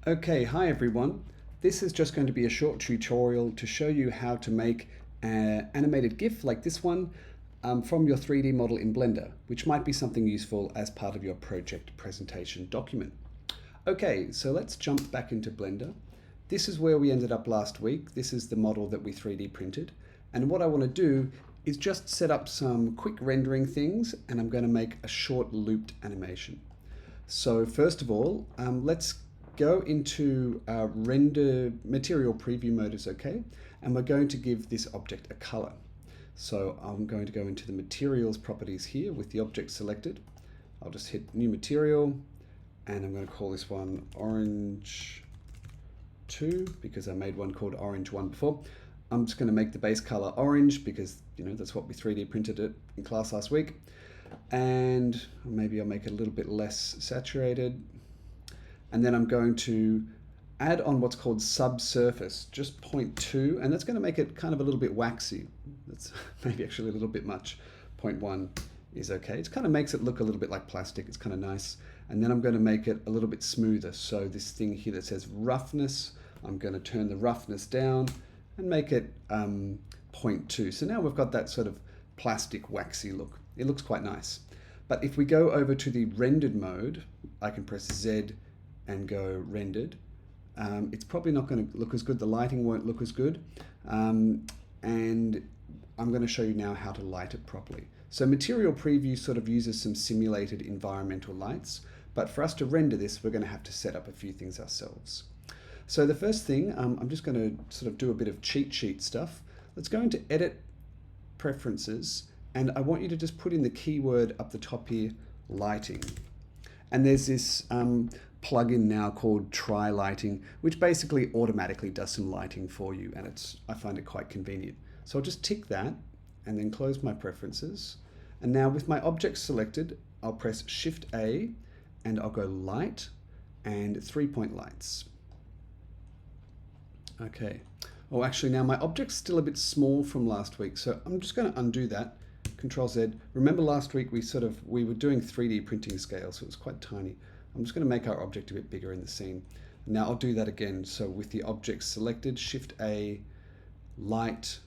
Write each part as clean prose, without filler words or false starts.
Okay, hi everyone. This is just going to be a short tutorial to show you how to make an animated GIF like this one from your 3D model in Blender, which might be something useful as part of your project presentation document. Okay, so let's jump back into Blender. This is where we ended up last week. This is the model that we 3D printed. And what I want to do is just set up some quick rendering things, and I'm going to make a short looped animation. So first of all, let's go into render material preview mode is okay, and we're going to give this object a color. So I'm going to go into the materials properties here with the object selected. I'll just hit new material, and I'm going to call this one orange 2 because I made one called orange 1 before. I'm just going to make the base color orange because that's what we 3D printed it in class last week. And maybe I'll make it a little bit less saturated. And then I'm going to add on what's called subsurface, just 0.2, and that's going to make it kind of a little bit waxy. That's maybe actually a little bit much. 0.1 is okay. It kind of makes it look a little bit like plastic. It's kind of nice. And then I'm going to make it a little bit smoother. So this thing here that says roughness, I'm going to turn the roughness down and make it 0.2. So now we've got that sort of plastic waxy look. It looks quite nice. But if we go over to the rendered mode, I can press Z and go rendered. It's probably not going to look as good. The lighting won't look as good. And I'm going to show you now how to light it properly. So material preview sort of uses some simulated environmental lights, but for us to render this, we're going to have to set up a few things ourselves. So the first thing, I'm just going to sort of do a bit of cheat sheet stuff. Let's go into Edit, Preferences, and I want you to just put in the keyword up the top here, lighting. And there's this plugin now called Try Lighting, which basically automatically does some lighting for you, and I find it quite convenient. So I'll just tick that and then close my preferences. And now with my object selected, I'll press Shift A and I'll go Light and 3-point lights. Okay. Oh, actually now my object's still a bit small from last week, so I'm just going to undo that. Control Z. Remember last week we were doing 3D printing scale, so it was quite tiny. I'm just going to make our object a bit bigger in the scene. Now I'll do that again. So with the object selected, Shift A, Light,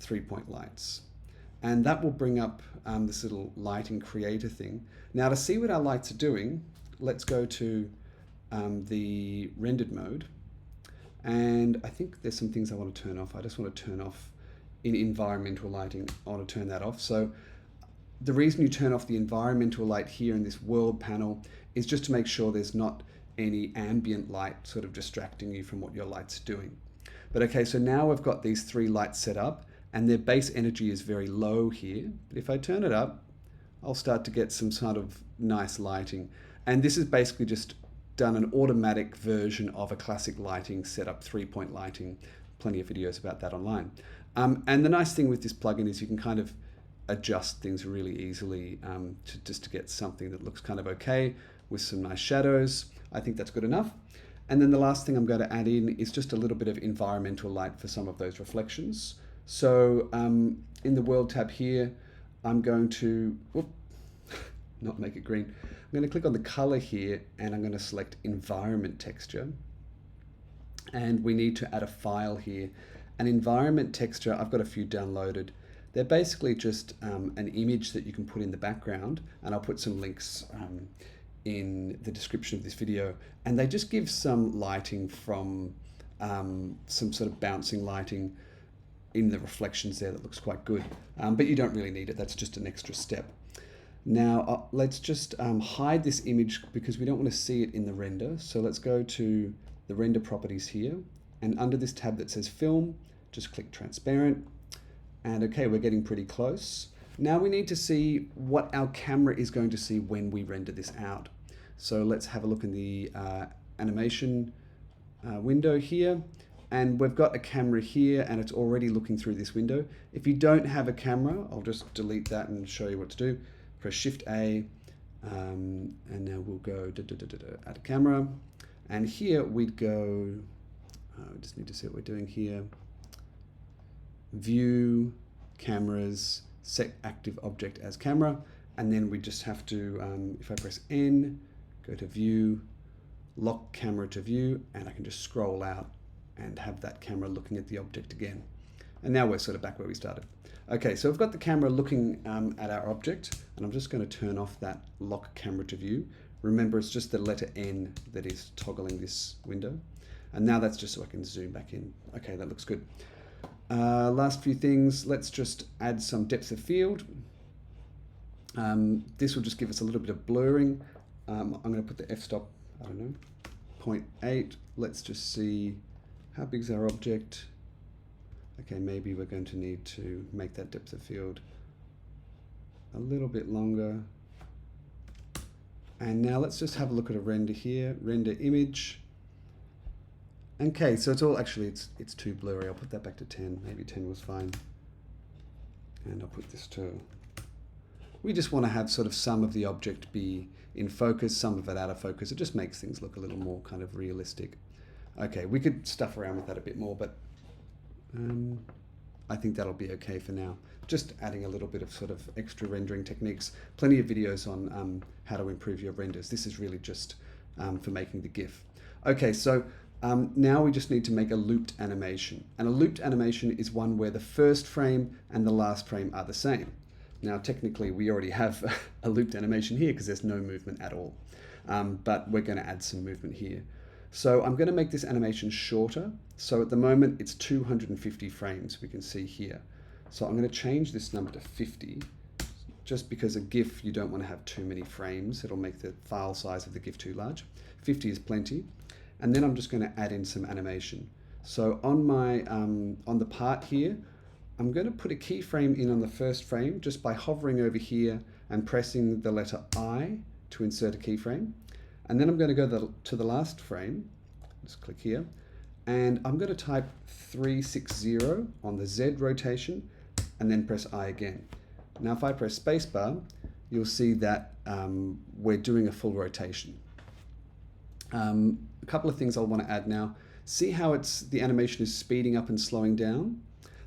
3-point lights. And that will bring up this little lighting creator thing. Now to see what our lights are doing, let's go to the rendered mode. And I think there's some things I want to turn off. I just want to turn off in environmental lighting. I want to turn that off. So the reason you turn off the environmental light here in this world panel is just to make sure there's not any ambient light sort of distracting you from what your light's doing. But okay, so now we've got these 3 lights set up and their base energy is very low here. But if I turn it up, I'll start to get some sort of nice lighting. And this is basically just done an automatic version of a classic lighting setup, 3-point lighting. Plenty of videos about that online. And the nice thing with this plugin is you can kind of adjust things really easily just to get something that looks kind of okay with some nice shadows. I think that's good enough. And then the last thing I'm going to add in is just a little bit of environmental light for some of those reflections. So in the world tab here, I'm going to, not make it green. I'm going to click on the color here and I'm going to select environment texture. And we need to add a file here. An environment texture, I've got a few downloaded. They're basically just an image that you can put in the background, and I'll put some links in the description of this video. And they just give some lighting from some sort of bouncing lighting in the reflections there that looks quite good. But you don't really need it, that's just an extra step. Now let's just hide this image because we don't want to see it in the render. So let's go to the render properties here, and under this tab that says film, just click transparent. And okay, we're getting pretty close. Now we need to see what our camera is going to see when we render this out. So let's have a look in the animation window here. And we've got a camera here and it's already looking through this window. If you don't have a camera, I'll just delete that and show you what to do. Press Shift A, and now we'll go add a camera. And here we'd go, we just need to see what we're doing here. View, cameras, set active object as camera, and then we just have to, if I press N, go to view, lock camera to view, and I can just scroll out and have that camera looking at the object again. And now we're sort of back where we started. Okay, so I've got the camera looking at our object, and I'm just going to turn off that lock camera to view. Remember, it's just the letter N that is toggling this window. And now that's just so I can zoom back in. Okay, that looks good. Last few things, let's just add some depth of field. This will just give us a little bit of blurring. I'm going to put the f-stop, I don't know, 0.8. Let's just see how big is our object. Okay, maybe we're going to need to make that depth of field a little bit longer. And now let's just have a look at a render here, render image. Okay, so it's all actually, it's too blurry. I'll put that back to 10. Maybe 10 was fine. And I'll put this to, we just want to have sort of some of the object be in focus, some of it out of focus. It just makes things look a little more kind of realistic. Okay, we could stuff around with that a bit more, but I think that'll be okay for now. Just adding a little bit of sort of extra rendering techniques. Plenty of videos on how to improve your renders. This is really just for making the GIF. Okay, so now we just need to make a looped animation. And a looped animation is one where the first frame and the last frame are the same. Now, technically, we already have a looped animation here because there's no movement at all. But we're going to add some movement here. So I'm going to make this animation shorter. So at the moment, it's 250 frames, we can see here. So I'm going to change this number to 50, just because a GIF, you don't want to have too many frames. It'll make the file size of the GIF too large. 50 is plenty. And then I'm just going to add in some animation. So on my on the part here, I'm going to put a keyframe in on the first frame just by hovering over here and pressing the letter I to insert a keyframe. And then I'm going to go to the last frame, just click here, and I'm going to type 360 on the Z rotation and then press I again. Now if I press spacebar, you'll see that we're doing a full rotation. A couple of things I'll want to add now. See how the animation is speeding up and slowing down?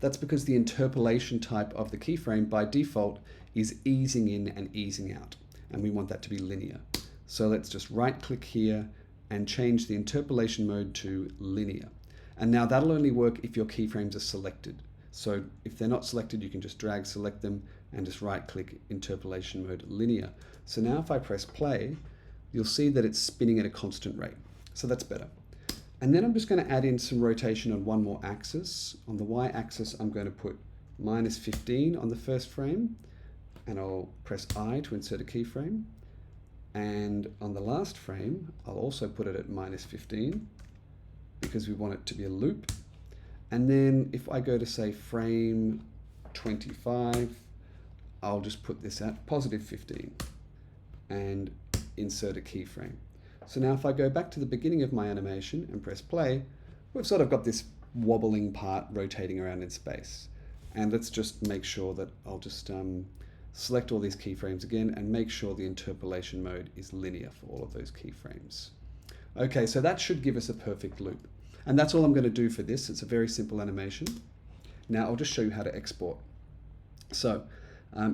That's because the interpolation type of the keyframe by default is easing in and easing out, and we want that to be linear. So let's just right click here and change the interpolation mode to linear. And now that'll only work if your keyframes are selected. So if they're not selected, you can just drag select them and just right click interpolation mode linear. So now if I press play, you'll see that it's spinning at a constant rate. So that's better. And then I'm just going to add in some rotation on one more axis. On the Y axis, I'm going to put -15 on the first frame, and I'll press I to insert a keyframe. And on the last frame, I'll also put it at -15 because we want it to be a loop. And then if I go to say frame 25, I'll just put this at +15 and insert a keyframe. So now if I go back to the beginning of my animation and press play, we've sort of got this wobbling part rotating around in space. And let's just make sure that I'll just select all these keyframes again and make sure the interpolation mode is linear for all of those keyframes. Okay, so that should give us a perfect loop. And that's all I'm going to do for this. It's a very simple animation. Now I'll just show you how to export. So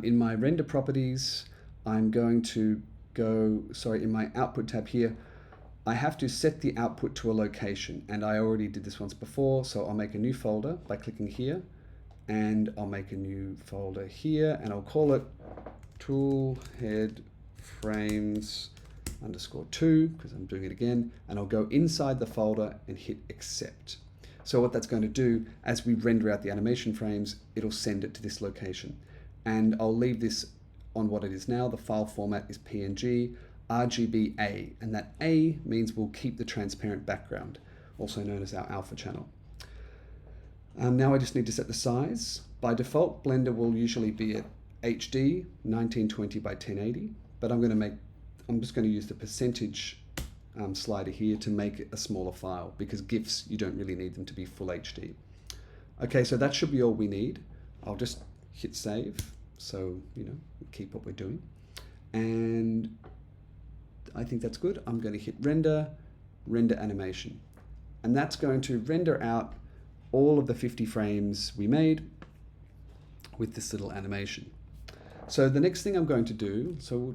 in my render properties, I'm going to in my output tab here, I have to set the output to a location, and I already did this once before, so I'll make a new folder by clicking here, and I'll make a new folder here, and I'll call it toolhead frames _2, because I'm doing it again, and I'll go inside the folder and hit accept. So what that's going to do, as we render out the animation frames, it'll send it to this location. And I'll leave this on what it is now. The file format is PNG, RGBA, and that A means we'll keep the transparent background, also known as our alpha channel. Now I just need to set the size. By default, Blender will usually be at HD, 1920 by 1080, but I'm just going to use the percentage slider here to make it a smaller file, because GIFs, you don't really need them to be full HD. Okay, so that should be all we need. I'll just hit save, so keep what we're doing. And I think that's good. I'm going to hit render animation. And that's going to render out all of the 50 frames we made with this little animation. So the next thing I'm going to do, so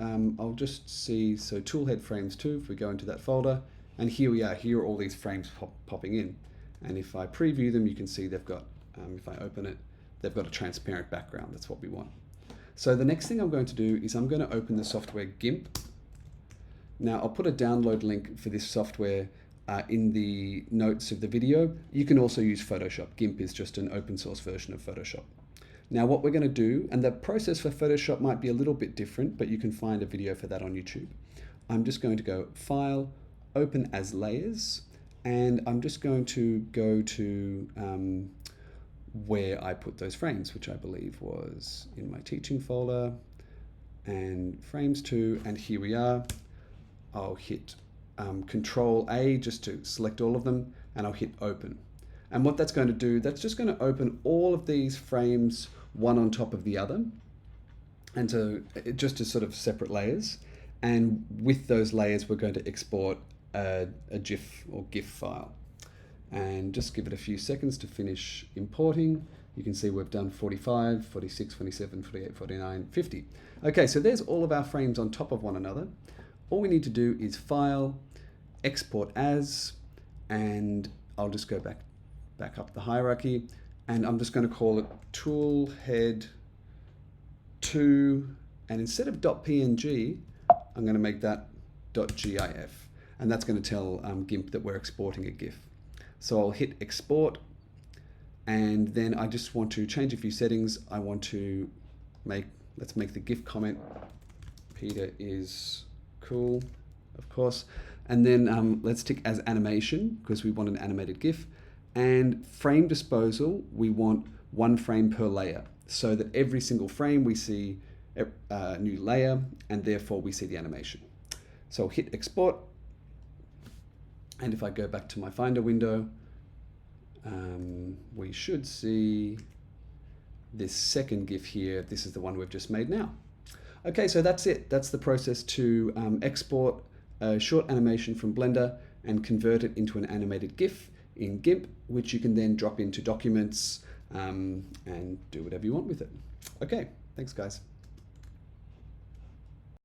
I'll just see, so toolhead frames 2, if we go into that folder, and here we are, here are all these frames popping in. And if I preview them, you can see they've got, if I open it, they've got a transparent background. That's what we want. So the next thing I'm going to do is I'm going to open the software GIMP. Now I'll put a download link for this software in the notes of the video. You can also use Photoshop. GIMP is just an open source version of Photoshop. Now what we're going to do, and the process for Photoshop might be a little bit different, but you can find a video for that on YouTube. I'm just going to go File, Open as Layers, and I'm just going to go to where I put those frames, which I believe was in my teaching folder, and frames 2, and here we are. I'll hit Control A just to select all of them, and I'll hit Open. And what that's going to do, that's just going to open all of these frames one on top of the other, and so just as sort of separate layers. And with those layers, we're going to export a GIF or GIF file. And just give it a few seconds to finish importing. You can see we've done 45, 46, 47, 48, 49, 50. Okay, so there's all of our frames on top of one another. All we need to do is File, Export As, and I'll just go back up the hierarchy, and I'm just going to call it Toolhead 2, and instead of .png, I'm going to make that .gif, and that's going to tell GIMP that we're exporting a GIF. So I'll hit Export, and then I just want to change a few settings. I want to let's make the GIF comment, Peter is cool, of course, and then let's tick as animation because we want an animated GIF. And frame disposal, we want 1 frame per layer, so that every single frame we see a new layer, and therefore we see the animation. So I'll hit Export, and if I go back to my Finder window, we should see this second GIF here. This is the one we've just made now. Okay, so that's it. That's the process to export a short animation from Blender and convert it into an animated GIF in GIMP, which you can then drop into documents and do whatever you want with it. Okay, thanks guys.